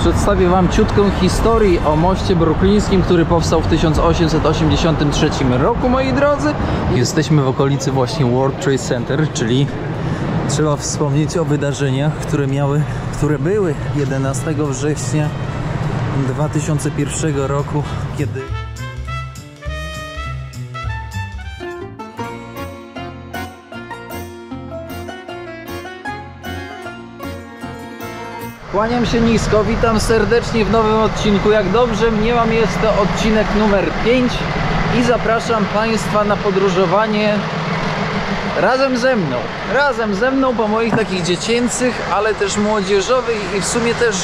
Przedstawię wam ciutką historię o moście bruklińskim, który powstał w 1883 roku, moi drodzy. Jesteśmy w okolicy właśnie World Trade Center, czyli trzeba wspomnieć o wydarzeniach, które były 11 września 2001 roku, kiedy kłaniam się nisko, witam serdecznie w nowym odcinku. Jak dobrze mniemam, jest to odcinek numer 5 i zapraszam Państwa na podróżowanie razem ze mną po moich takich dziecięcych, ale też młodzieżowych i w sumie też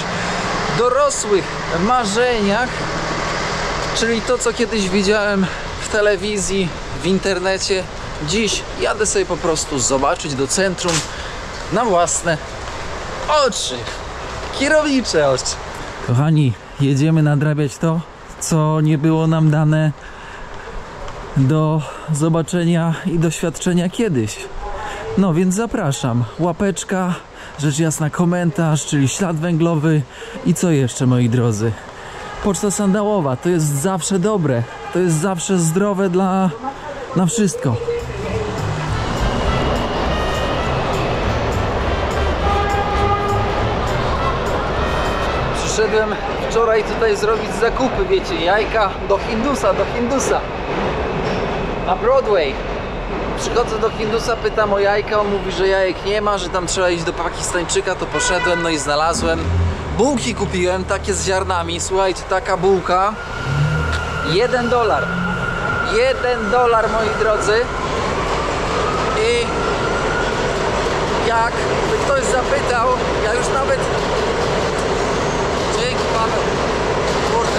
dorosłych marzeniach, czyli to, co kiedyś widziałem w telewizji, w internecie. Dziś jadę sobie po prostu zobaczyć do centrum na własne oczy. Kierownicze oczy. Kochani, jedziemy nadrabiać to, co nie było nam dane do zobaczenia i doświadczenia kiedyś. No więc zapraszam. Łapeczka, rzecz jasna komentarz, czyli ślad węglowy i co jeszcze, moi drodzy? Poczta sandałowa, to jest zawsze dobre, to jest zawsze zdrowe na wszystko. Przyszedłem wczoraj tutaj zrobić zakupy, wiecie, jajka do Hindusa na Broadway. Przychodzę do Hindusa, pytam o jajka, on mówi, że jajek nie ma, że tam trzeba iść do Pakistańczyka, to poszedłem, no i znalazłem. Bułki kupiłem, takie z ziarnami, słuchajcie, taka bułka $1. $1, moi drodzy. I jak ktoś zapytał, ja już nawet... Dzięki, Paweł. Kurde.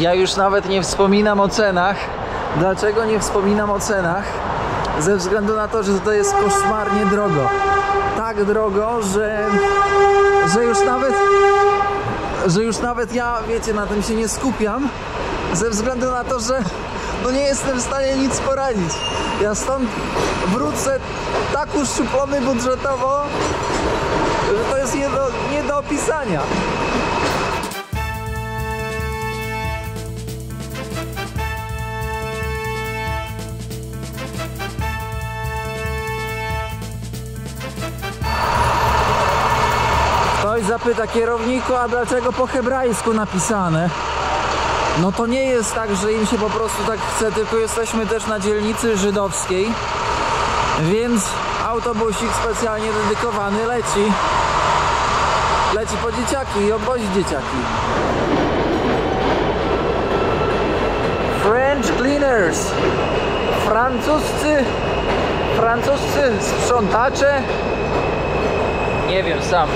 Ja już nawet nie wspominam o cenach. Dlaczego nie wspominam o cenach? Ze względu na to, że to jest koszmarnie drogo. Tak drogo, że już nawet ja, wiecie, na tym się nie skupiam. Ze względu na to, że no nie jestem w stanie nic poradzić. Ja stąd wrócę tak uszczuplony budżetowo, że to jest nie do opisania. Ktoś zapyta, kierowniku, a dlaczego po hebrajsku napisane? No to nie jest tak, że im się po prostu tak chce, tylko jesteśmy też na dzielnicy żydowskiej, więc autobusik specjalnie dedykowany leci po dzieciaki i obwozi dzieciaki. French cleaners, francuscy sprzątacze, nie wiem sam.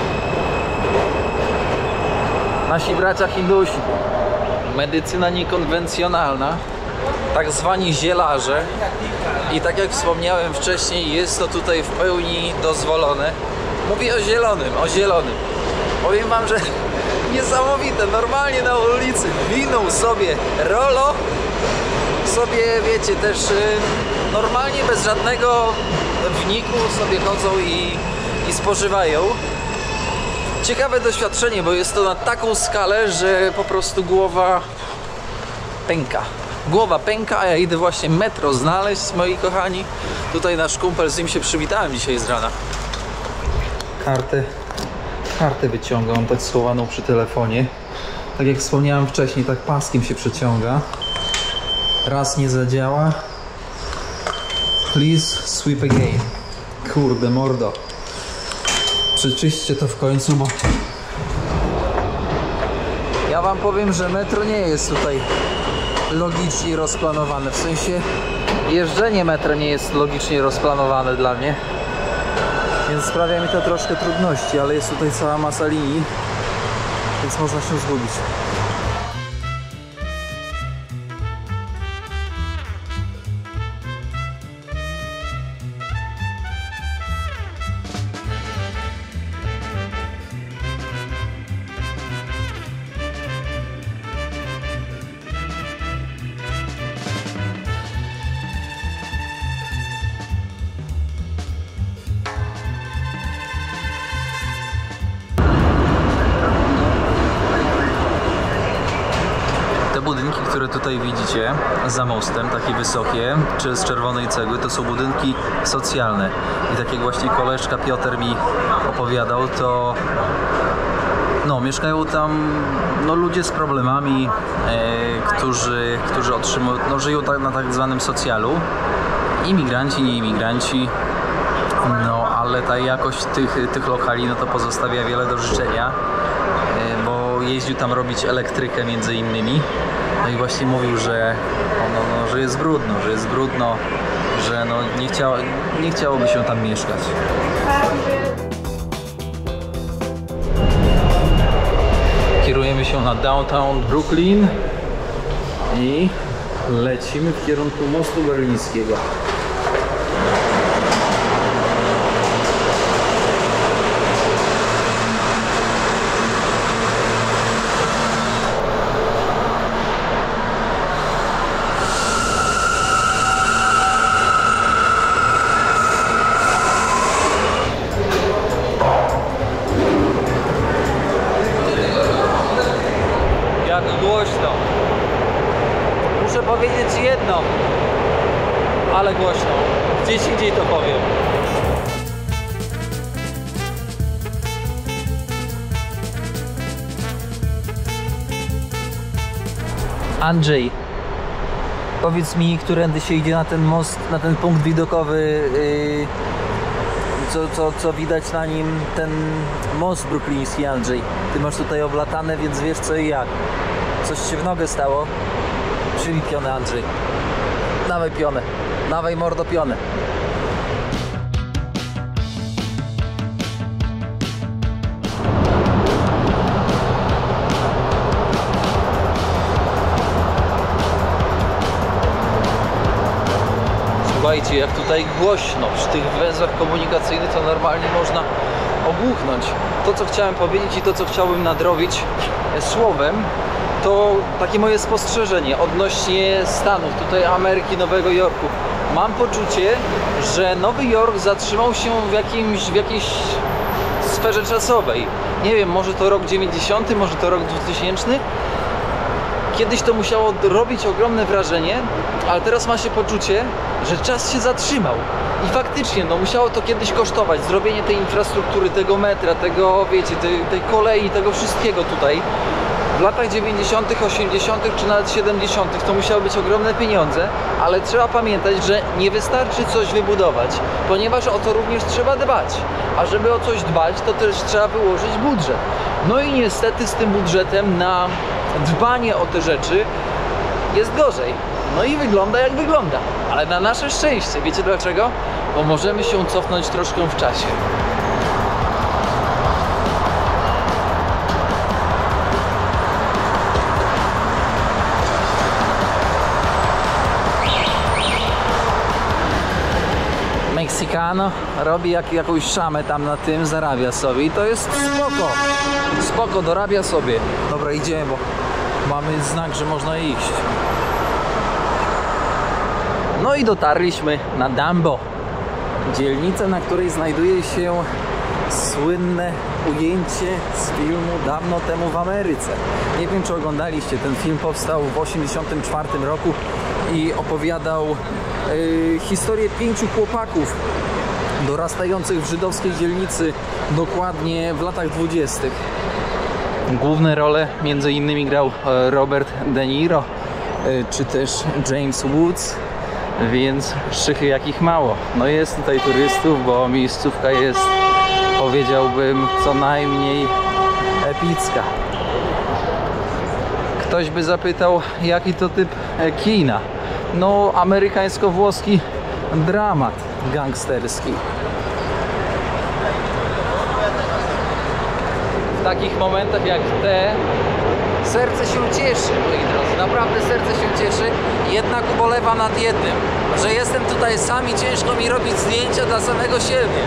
Nasi bracia Hindusi. Medycyna niekonwencjonalna, tak zwani zielarze. I tak jak wspomniałem wcześniej, jest to tutaj w pełni dozwolone. Mówię o zielonym. Powiem wam, że niesamowite. Normalnie na ulicy winą sobie Rolo, sobie, wiecie, też normalnie bez żadnego wniku sobie chodzą i spożywają. Ciekawe doświadczenie, bo jest to na taką skalę, że po prostu głowa pęka, a ja idę właśnie metro znaleźć, moi kochani. Tutaj nasz kumpel, z nim się przywitałem dzisiaj z rana. Kartę wyciąga, on tak schowaną przy telefonie. Tak jak wspomniałem wcześniej, tak paskiem się przeciąga. Raz nie zadziała. Please sweep again. Kurde mordo. Przeczyście to w końcu, bo ja wam powiem, że metro nie jest tutaj logicznie rozplanowane. W sensie jeżdżenie metra nie jest logicznie rozplanowane dla mnie, więc sprawia mi to troszkę trudności, ale jest tutaj cała masa linii, więc można się zgubić. budynki, które tutaj widzicie za mostem, takie wysokie, czy z czerwonej cegły, to są budynki socjalne. I tak jak właśnie koleżka Piotr mi opowiadał, to no, mieszkają tam no, ludzie z problemami, którzy otrzymują, no, żyją na tak zwanym socjalu. Imigranci, nie imigranci. No, ale ta jakość tych lokali no to pozostawia wiele do życzenia, bo jeździł tam robić elektrykę między innymi. No i właśnie mówił, że że jest brudno, że no nie chciałoby się tam mieszkać. Kierujemy się na downtown Brooklyn i lecimy w kierunku mostu berlińskiego. Jak głośno. Muszę powiedzieć jedno, ale głośno. Gdzieś indziej to powiem. Andrzej, powiedz mi, którędy się idzie na ten most, na ten punkt widokowy, co widać na nim, ten most brukliński, Andrzej. Ty masz tutaj oblatane, więc wiesz co i jak. Coś ci w nogę stało? Przybij pionę, Andrzej. Dawaj pionę. Dawaj mordo pionę. Słuchajcie, jak tutaj głośno przy tych węzłach komunikacyjnych, to normalnie można ogłuchnąć. To, co chciałem powiedzieć i to, co chciałbym nadrobić słowem, to takie moje spostrzeżenie odnośnie Stanów, tutaj Ameryki, Nowego Jorku. Mam poczucie, że Nowy Jork zatrzymał się w jakiejś sferze czasowej. Nie wiem, może to rok 90, może to rok 2000. Kiedyś to musiało robić ogromne wrażenie, ale teraz ma się poczucie, że czas się zatrzymał. I faktycznie, no musiało to kiedyś kosztować. Zrobienie tej infrastruktury, tego metra, tego, wiecie, tej kolei, tego wszystkiego tutaj. W latach 90., 80. czy nawet 70. to musiały być ogromne pieniądze, ale trzeba pamiętać, że nie wystarczy coś wybudować, ponieważ o to również trzeba dbać. A żeby o coś dbać, to też trzeba wyłożyć budżet. No i niestety z tym budżetem na dbanie o te rzeczy jest gorzej. No i wygląda jak wygląda. Ale na nasze szczęście, wiecie dlaczego? Bo możemy się cofnąć troszkę w czasie. Meksykano robi jakąś szamę tam na tym, zarabia sobie i to jest spoko. Spoko, dorabia sobie. Dobra, idziemy, bo mamy znak, że można iść. No i dotarliśmy na Dumbo, dzielnicę, na której znajduje się słynne ujęcie z filmu Dawno temu w Ameryce. Nie wiem, czy oglądaliście, ten film powstał w 1984 roku i opowiadał historię 5 chłopaków dorastających w żydowskiej dzielnicy dokładnie w latach 20. Główne role między innymi grał Robert De Niro czy też James Woods, więc szychy jakich mało. No jest tutaj turystów, bo miejscówka jest, powiedziałbym, co najmniej epicka. Ktoś by zapytał, jaki to typ kina. No, amerykańsko-włoski dramat gangsterski. W takich momentach jak te serce się cieszy, moi drodzy, naprawdę serce się cieszy, jednak ubolewa nad jednym, że jestem tutaj sam i ciężko mi robić zdjęcia dla samego siebie.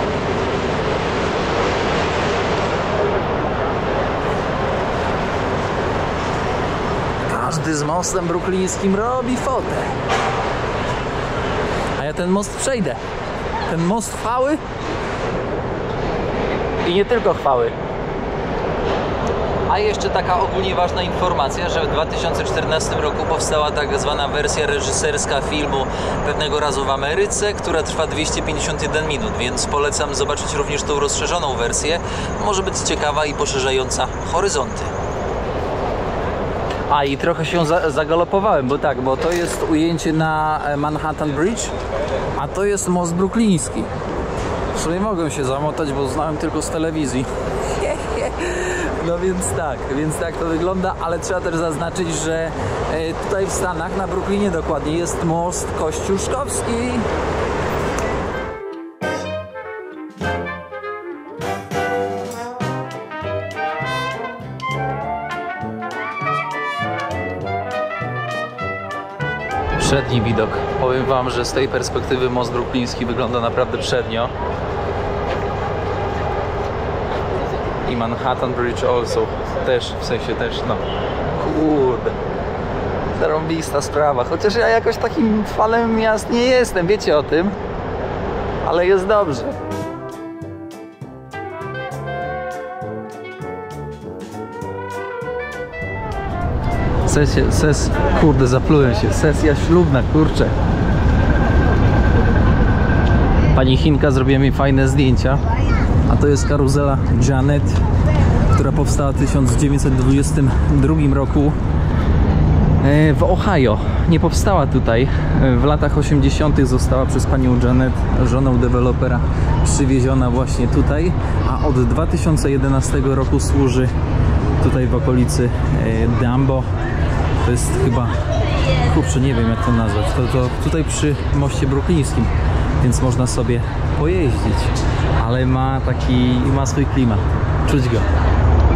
Każdy z mostem bruklińskim robi fotę. A ja ten most przejdę. Ten most chwały i nie tylko chwały, A jeszcze taka ogólnie ważna informacja, że w 2014 roku powstała tak zwana wersja reżyserska filmu Pewnego razu w Ameryce, która trwa 251 minut, więc polecam zobaczyć również tą rozszerzoną wersję. Może być ciekawa i poszerzająca horyzonty. A i trochę się zagalopowałem, bo to jest ujęcie na Manhattan Bridge, a to jest most brukliński. W sumie mogłem się zamotać, bo znałem tylko z telewizji. No więc tak to wygląda, ale trzeba też zaznaczyć, że tutaj w Stanach, na Brooklynie dokładnie, jest most Kościuszkowski. Przedni widok. Powiem wam, że z tej perspektywy most brukliński wygląda naprawdę przednio. I Manhattan Bridge also. Też, w sensie też, no. Kurde. Zarąbista sprawa. Chociaż ja jakoś takim fanem miast nie jestem, wiecie o tym. Ale jest dobrze. Kurde, zaplułem się. Sesja ślubna, kurczę. Pani Chinka zrobiła mi fajne zdjęcia. A to jest karuzela Janet, która powstała w 1922 roku w Ohio. Nie powstała tutaj. W latach 80. została przez panią Janet, żoną dewelopera, przywieziona właśnie tutaj, a od 2011 roku służy tutaj w okolicy Dumbo. To jest chyba, kurczę, nie wiem jak to nazwać, to tutaj przy moście bruklińskim, więc można sobie pojeździć, ale ma swój klimat, czuć go.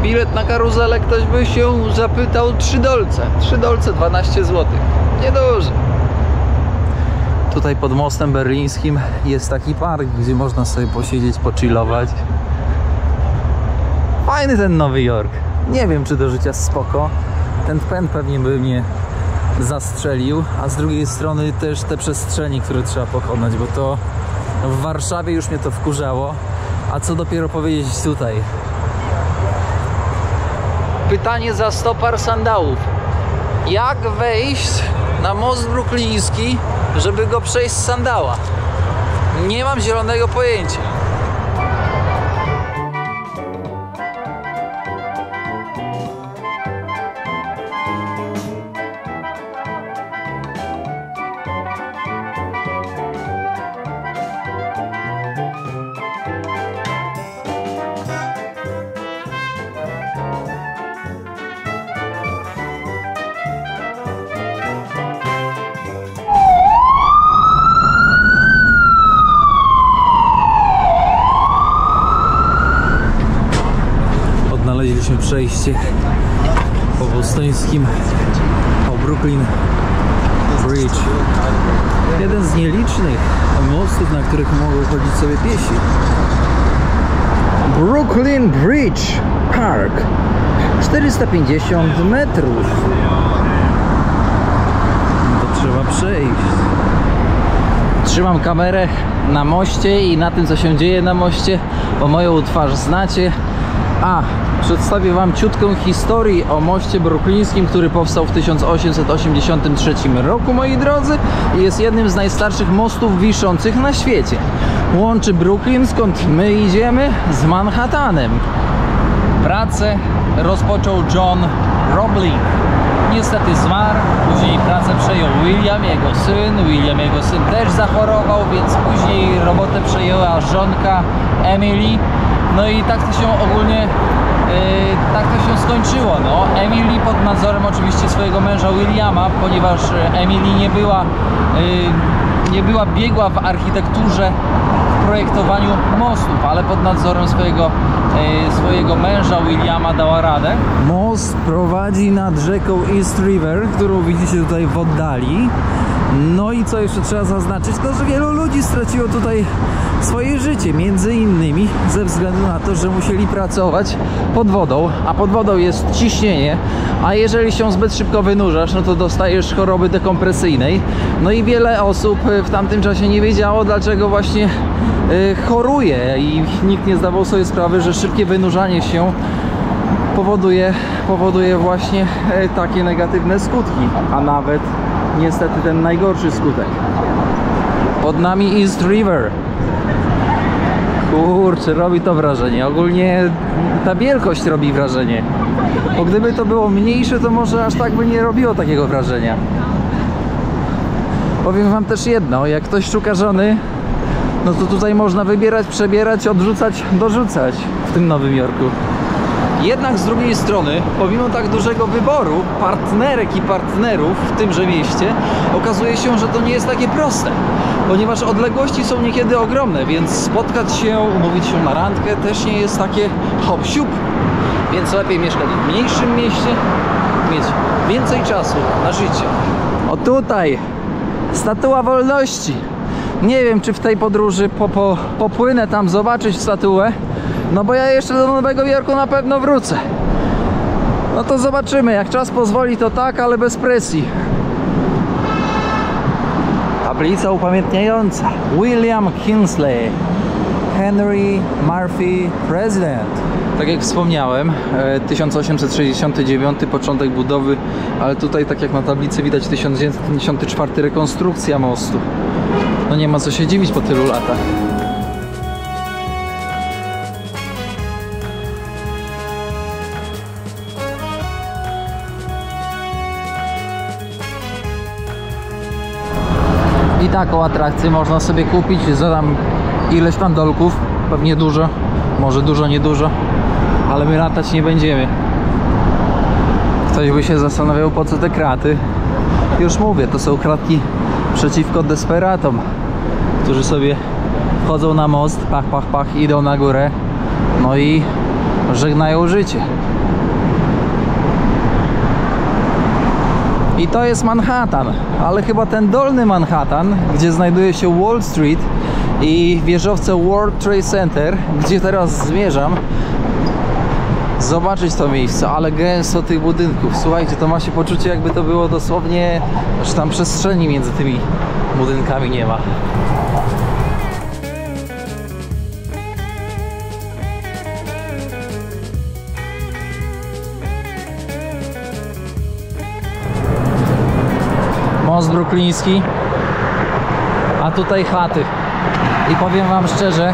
Bilet na karuzelę, ktoś by się zapytał, $3. $3, 12 zł. Nieduży. Tutaj pod mostem berlińskim jest taki park, gdzie można sobie posiedzieć, pochillować. Fajny ten Nowy Jork. Nie wiem, czy do życia spoko. Ten pęd pewnie by mnie zastrzelił, a z drugiej strony też te przestrzenie, które trzeba pokonać, bo to w Warszawie już mnie to wkurzało, a co dopiero powiedzieć tutaj. Pytanie za 100 par sandałów. Jak wejść na most brukliński, żeby go przejść z sandała? Nie mam zielonego pojęcia. Znaleźliśmy przejście po bostońskim, po Brooklyn Bridge. Jeden z nielicznych mostów, na których mogą chodzić sobie piesi. Brooklyn Bridge Park. 450 metrów. To trzeba przejść. Trzymam kamerę na moście i na tym, co się dzieje na moście, bo moją twarz znacie. Przedstawię wam ciutką historię o moście bruklińskim, który powstał w 1883 roku, moi drodzy, i jest jednym z najstarszych mostów wiszących na świecie. Łączy Brooklyn, skąd my idziemy, z Manhattanem. Pracę rozpoczął John Roebling. Niestety zmarł, później pracę przejął William, jego syn. William, jego syn też zachorował, więc później robotę przejęła żonka Emily. No i tak to się ogólnie skończyło. No. Emily pod nadzorem oczywiście swojego męża Williama, ponieważ Emily nie była biegła w architekturze, w projektowaniu mostów, ale pod nadzorem swojego męża Williama dała radę. Most prowadzi nad rzeką East River, którą widzicie tutaj w oddali. No i co jeszcze trzeba zaznaczyć, to że wielu ludzi straciło tutaj swoje życie, między innymi ze względu na to, że musieli pracować pod wodą, a pod wodą jest ciśnienie, a jeżeli się zbyt szybko wynurzasz, no to dostajesz choroby dekompresyjnej. No i wiele osób w tamtym czasie nie wiedziało, dlaczego właśnie choruje, i nikt nie zdawał sobie sprawy, że szybkie wynurzanie się powoduje właśnie takie negatywne skutki, a nawet niestety ten najgorszy skutek. Pod nami East River. Kurczę, robi to wrażenie. Ogólnie ta wielkość robi wrażenie. Bo gdyby to było mniejsze, to może aż tak by nie robiło takiego wrażenia. Powiem wam też jedno, jak ktoś szuka żony, no to tutaj można wybierać, przebierać, odrzucać, dorzucać w tym Nowym Jorku. Jednak z drugiej strony, pomimo tak dużego wyboru partnerek i partnerów w tymże mieście, okazuje się, że to nie jest takie proste, ponieważ odległości są niekiedy ogromne, więc spotkać się, umówić się na randkę też nie jest takie hop-siup, więc lepiej mieszkać w mniejszym mieście, mieć więcej czasu na życie. O tutaj, Statua Wolności. Nie wiem, czy w tej podróży popłynę tam zobaczyć statuę, no bo ja jeszcze do Nowego Jorku na pewno wrócę. No to zobaczymy, jak czas pozwoli to tak, ale bez presji. Tablica upamiętniająca William Kingsley, Henry Murphy President. Tak jak wspomniałem, 1869 początek budowy, ale tutaj, tak jak na tablicy widać, 1954 rekonstrukcja mostu. No nie ma co się dziwić po tylu latach. I taką atrakcję można sobie kupić za tam ileś tam dolków, pewnie dużo, może dużo, niedużo, ale my latać nie będziemy. Ktoś by się zastanawiał, po co te kraty. Już mówię, to są kratki przeciwko desperatom, którzy sobie wchodzą na most, pach, pach, pach, idą na górę, no i żegnają życie. I to jest Manhattan, ale chyba ten dolny Manhattan, gdzie znajduje się Wall Street i wieżowce World Trade Center, gdzie teraz zmierzam, zobaczyć to miejsce, ale gęsto tych budynków. Słuchajcie, to ma się poczucie, jakby to było dosłownie, że tam przestrzeni między tymi budynkami nie ma. Most brukliński, a tutaj chaty. I powiem wam szczerze,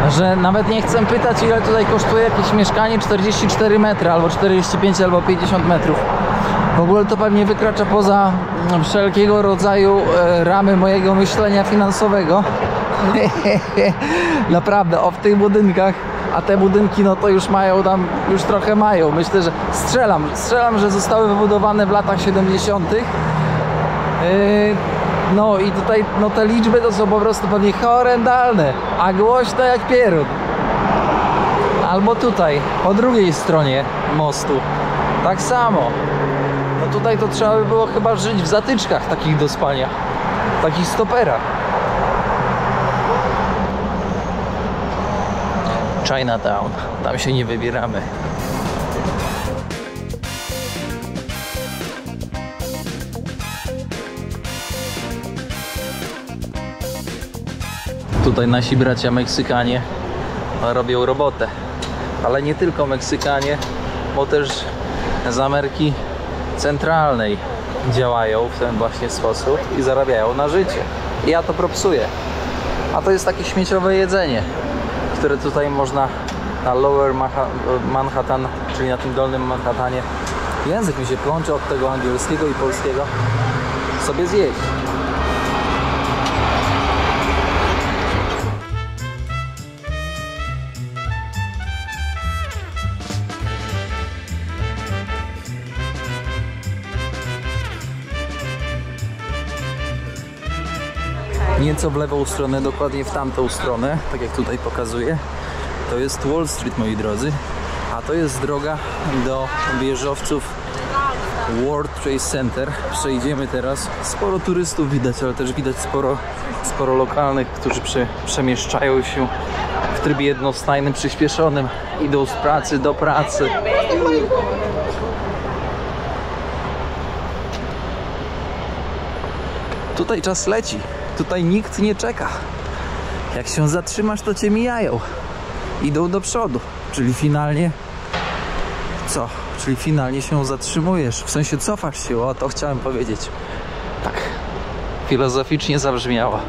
że nawet nie chcę pytać, ile tutaj kosztuje jakieś mieszkanie. 44 metry, albo 45, albo 50 metrów. W ogóle to pewnie wykracza poza wszelkiego rodzaju ramy mojego myślenia finansowego. Naprawdę, w tych budynkach, a te budynki no to już mają tam, już trochę mają. Myślę, że strzelam, że zostały wybudowane w latach 70. No i tutaj no te liczby to są po prostu pewnie horrendalne, a głośno jak pierun. Albo tutaj, po drugiej stronie mostu, tak samo. No tutaj to trzeba by było chyba żyć w zatyczkach takich do spania, takich stoperach. Chinatown, tam się nie wybieramy. Tutaj nasi bracia Meksykanie robią robotę, ale nie tylko Meksykanie, bo też z Ameryki Centralnej działają w ten właśnie sposób i zarabiają na życie. I ja to propsuję. A to jest takie śmieciowe jedzenie, które tutaj można na Lower Manhattan, czyli na tym dolnym Manhattanie, język mi się plącze od tego angielskiego i polskiego, sobie zjeść. Nieco w lewą stronę, dokładnie w tamtą stronę, tak jak tutaj pokazuję, to jest Wall Street, moi drodzy, a to jest droga do wieżowców World Trade Center. Przejdziemy teraz. Sporo turystów widać, ale też widać sporo lokalnych, którzy przemieszczają się w trybie jednostajnym, przyspieszonym. Idą z pracy do pracy. Tutaj czas leci. Tutaj nikt nie czeka. Jak się zatrzymasz, to cię mijają. Idą do przodu. Czyli finalnie co? Czyli finalnie się zatrzymujesz, w sensie cofasz się, o to chciałem powiedzieć. Tak filozoficznie zabrzmiało.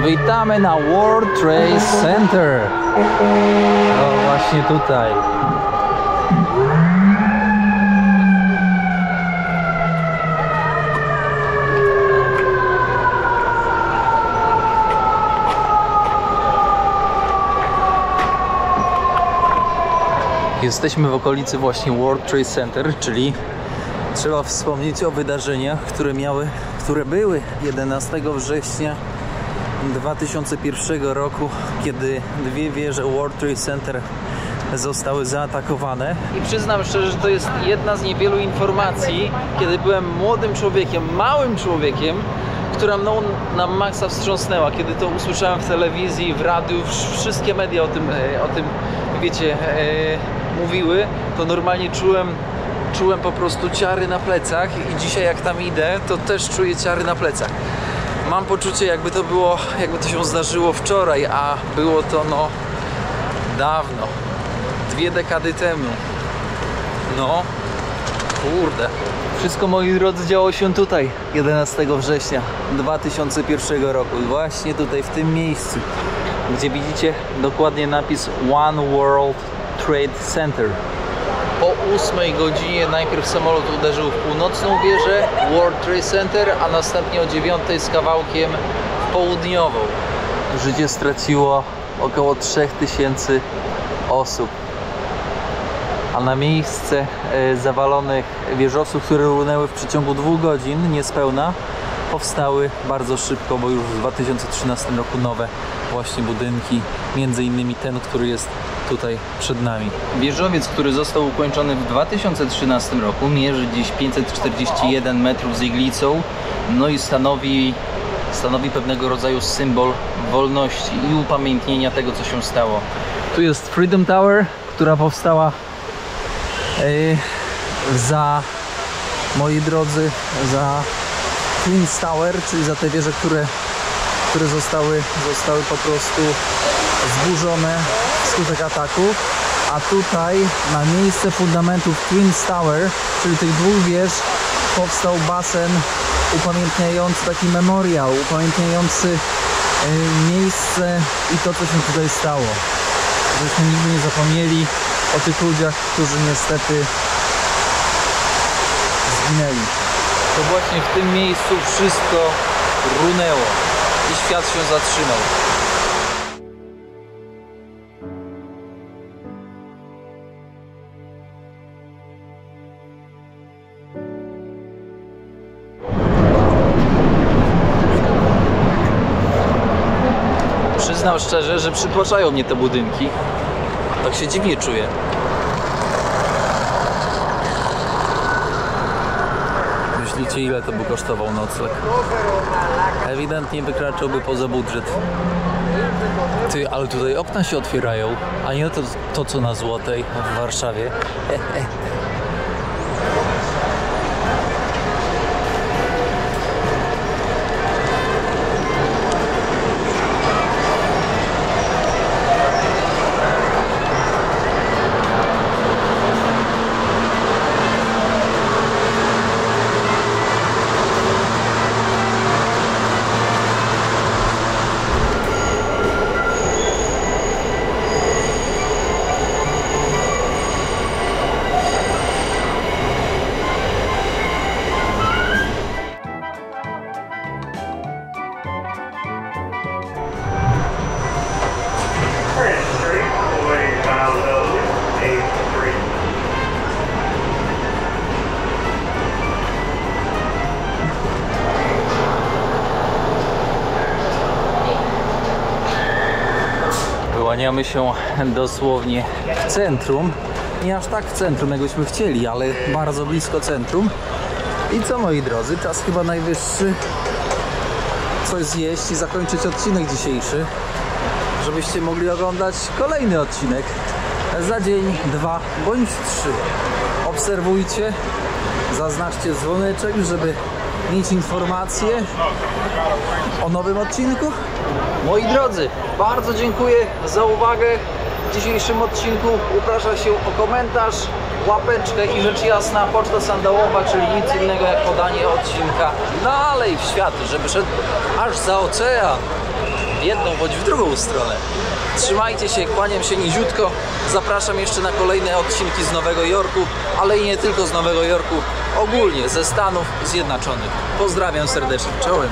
Witamy na World Trade Center. O, właśnie tutaj. Jesteśmy w okolicy właśnie World Trade Center, czyli trzeba wspomnieć o wydarzeniach, które były 11 września 2001 roku, kiedy dwie wieże World Trade Center zostały zaatakowane. I przyznam szczerze, że to jest jedna z niewielu informacji, kiedy byłem młodym człowiekiem, małym człowiekiem, która mną na maksa wstrząsnęła. Kiedy to usłyszałem w telewizji, w radiu, wszystkie media o tym wiecie, mówiły, to normalnie czułem po prostu ciary na plecach i dzisiaj jak tam idę, to też czuję ciary na plecach. Mam poczucie, jakby to się zdarzyło wczoraj, a było to no dawno, 2 dekady temu. No, kurde. Wszystko, moi drodzy, działo się tutaj 11 września 2001 roku. Właśnie tutaj, w tym miejscu, gdzie widzicie dokładnie napis One World Trade Center. O 8 godzinie najpierw samolot uderzył w północną wieżę World Trade Center, a następnie o 9 z kawałkiem w południową. Życie straciło około 3000 osób. A na miejsce zawalonych wieżowców, które runęły w przeciągu 2 godzin niespełna, powstały bardzo szybko, bo już w 2013 roku nowe właśnie budynki, między innymi ten, który jest tutaj przed nami. Wieżowiec, który został ukończony w 2013 roku, mierzy dziś 541 metrów z iglicą, no i stanowi pewnego rodzaju symbol wolności i upamiętnienia tego, co się stało. Tu jest Freedom Tower, która powstała moi drodzy, za Twins Tower, czyli za te wieże, które zostały po prostu zburzone wskutek ataku. A tutaj na miejsce fundamentów Twins Tower, czyli tych 2 wież, powstał basen upamiętniający, taki memoriał upamiętniający miejsce i to, co się tutaj stało. Żebyśmy nigdy nie zapomnieli o tych ludziach, którzy niestety zginęli. To właśnie w tym miejscu wszystko runęło i świat się zatrzymał. Przyznam szczerze, że przytłaczają mnie te budynki. Tak się dziwnie czuję. Myślicie, ile to by kosztował nocleg? Ewidentnie wykraczałby poza budżet. Ty, ale tutaj okna się otwierają, a nie to co na Złotej w Warszawie. Wyłaniamy się dosłownie w centrum. Nie aż tak w centrum, jakbyśmy chcieli, ale bardzo blisko centrum. I co, moi drodzy, czas chyba najwyższy coś zjeść i zakończyć odcinek dzisiejszy, żebyście mogli oglądać kolejny odcinek za dzień, 2 bądź 3. Obserwujcie, zaznaczcie dzwoneczek, żeby mieć informacje o nowym odcinku. Moi drodzy, bardzo dziękuję za uwagę w dzisiejszym odcinku. Uprasza się o komentarz, łapeczkę i rzecz jasna poczta sandałowa, czyli nic innego jak podanie odcinka dalej w świat, żeby szedł aż za ocean, w jedną bądź w drugą stronę. Trzymajcie się, kłaniam się niziutko. Zapraszam jeszcze na kolejne odcinki z Nowego Jorku, ale i nie tylko z Nowego Jorku, ogólnie ze Stanów Zjednoczonych. Pozdrawiam serdecznie, czołem.